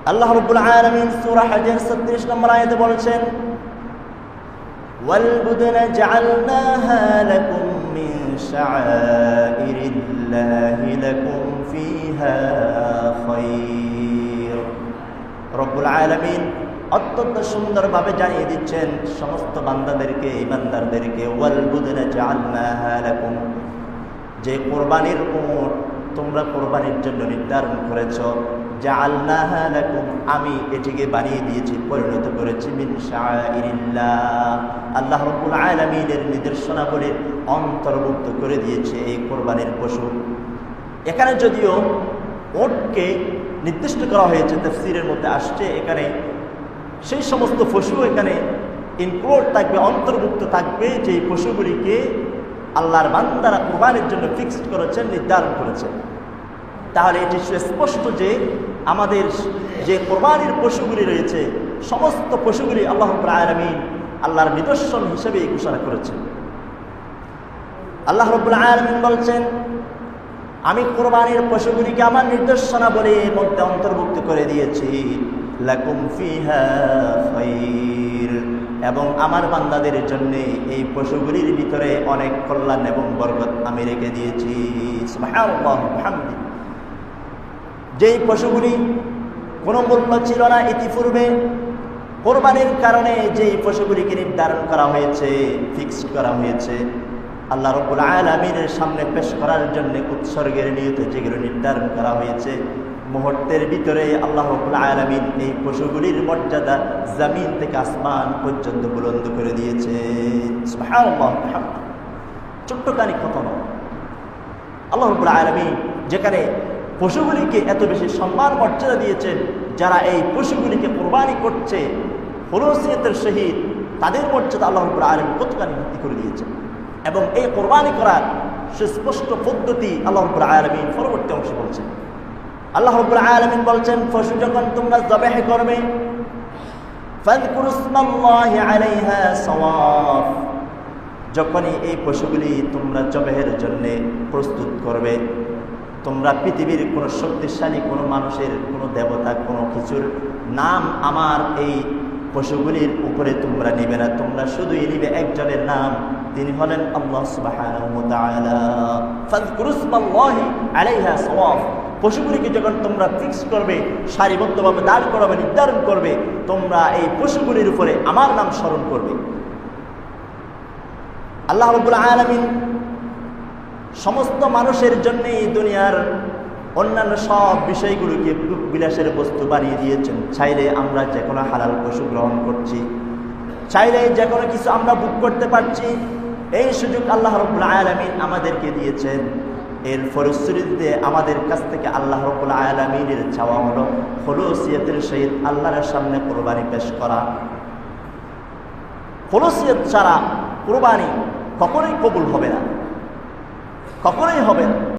আল্লাহ রাব্বুল আলামিন সূরা হজের 36 নম্বর আয়াতে বলেছেন, ওয়াল বুদনা জাআলনাহা লাকুম মিন শাআইরিল্লাহি লাকুম ফিহা খায়র। রব্বুল আলামিন অত্যন্ত সুন্দরভাবে জানিয়ে দিচ্ছেন সমস্ত বান্দাদেরকে, ইমানদারদেরকে, ওয়াল বুদনা জাআলনাহা লাকুম, যে কোরবানির উট তোমরা কোরবানির জন্য নির্ধারণ করেছ, জাআলনাহা লাকুম, আমি এটিকে বানিয়ে দিয়েছি, পরিণত করেছি, মিন শাআইরিল্লাহ, আল্লাহ রাব্বুল আলামিনের নিদর্শনাবলীর অন্তর্ভুক্ত করে দিয়েছে এই কোরবানির পশু। এখানে যদিও উটকে নির্দিষ্ট করা হয়েছে, তাফসীরের মধ্যে আসছে এখানে সেই সমস্ত পশু এখানে ইনক্লুড থাকবে, অন্তর্ভুক্ত থাকবে, যে পশুগুলিকে আল্লাহর বান্দারা কোরবানির জন্য ফিক্সড করেছেন, নির্ধারণ করেছেন। তাহলে এটি সুস্পষ্ট যে আমাদের যে কোরবানির পশুগুলি রয়েছে, সমস্ত পশুগুলি আল্লাহ রাব্বুল আলামিন আল্লাহর নিদর্শন হিসেবে ঘোষণা করেছেন। আল্লাহ রাব্বুল আলামিন বলছেন, আমি কোরবানির পশুগুলিকে আমার নিদর্শনাবলীর মধ্যে অন্তর্ভুক্ত করে দিয়েছি, লাকুম ফিহা খায়র, এবং আমার বান্দাদের জন্য এই পশুগুলির ভিতরে অনেক কল্যাণ এবং বরকত আমি রেখে দিয়েছি। সুবহানাল্লাহ বিহামদি। যেই পশুগুলি কোনো মূল্য ছিল না ইতিপূর্বে, কোরবানির কারণে যেই পশুগুলিকে নির্ধারণ করা হয়েছে, ফিক্সড করা হয়েছে, আল্লাহ রাব্বুল আলামিনের সামনে পেশ করার জন্য উৎসর্গের নিয়তে যেগুলো নির্ধারণ করা হয়েছে, মুহূর্তের ভিতরে আল্লাহ রাব্বুল আলামিন এই পশুগুলির মর্যাদা জমিন থেকে আসমান পর্যন্ত বুলন্দ করে দিয়েছে। সুবহানাল্লাহ বিহামদি। ছোট্টখানি কথা নয়, আল্লাহ রাব্বুল আলামিন যেখানে পশুগুলিকে এত বেশি সম্মান মর্যাদা দিয়েছেন, যারা এই পশুগুলিকে কোরবানি করছে খলুসিয়তের সহিত, তাদের মর্যাদা আল্লাহ রাব্বুল আলামিন কতখানি বৃদ্ধি করে দিয়েছেন। এবং এই কোরবানি করার সুস্পষ্ট পদ্ধতি আল্লাহ রাব্বুল আলামিন পরবর্তী অংশে বলছেন। আল্লাহ রাব্বুল আলামিন বলছেন, পশু যখন তোমরা যবেহ করবে, ফাযকুরুসমাল্লাহি আলাইহা সাওয়াফ, যখনই এই পশুগুলি তোমরা যবেহের জন্য প্রস্তুত করবে, তোমরা পৃথিবীর কোনো শক্তিশালী কোনো মানুষের, কোনো দেবতা, কোনো কিছুর নাম আমার এই পশুগুলির উপরে তোমরা নিবে না, তোমরা শুধুই নিবে একজনের নাম, তিনি হলেন আল্লাহ সুবহানাহু ওয়া তাআলা। ফাযকুরুসমাল্লাহি আলাইহা সাওয়াফ, পশুগুলিকে যখন তোমরা ফিক্স করবে, সারিবদ্ধভাবে দাঁড় করাবে, নির্ধারণ করবে, তোমরা এই পশুগুলির উপরে আমার নাম স্মরণ করবে। আল্লাহ রাব্বুল আলামিন সমস্ত মানুষের জন্য এই দুনিয়ার অন্যান্য সব বিষয়গুলোকে বিলাসের বস্তু বানিয়ে দিয়েছেন। চাইলে আমরা যে কোনো হালাল পশু গ্রহণ করছি, চাইলে যে কোনো কিছু আমরা ভোগ করতে পারছি, এই সুযোগ আল্লাহ রাব্বুল আলামিন আমাদেরকে দিয়েছেন। এর ফলশ্রুতিতে আমাদের কাছ থেকে আল্লাহ রাব্বুল আলামিনের চাওয়া হলো খলুসিয়তের সহিত আল্লাহর সামনে কোরবানি পেশ করা। খলুসিয়ত ছাড়া কোরবানি কখনোই কবুল হবে না, কখনোই হবে না।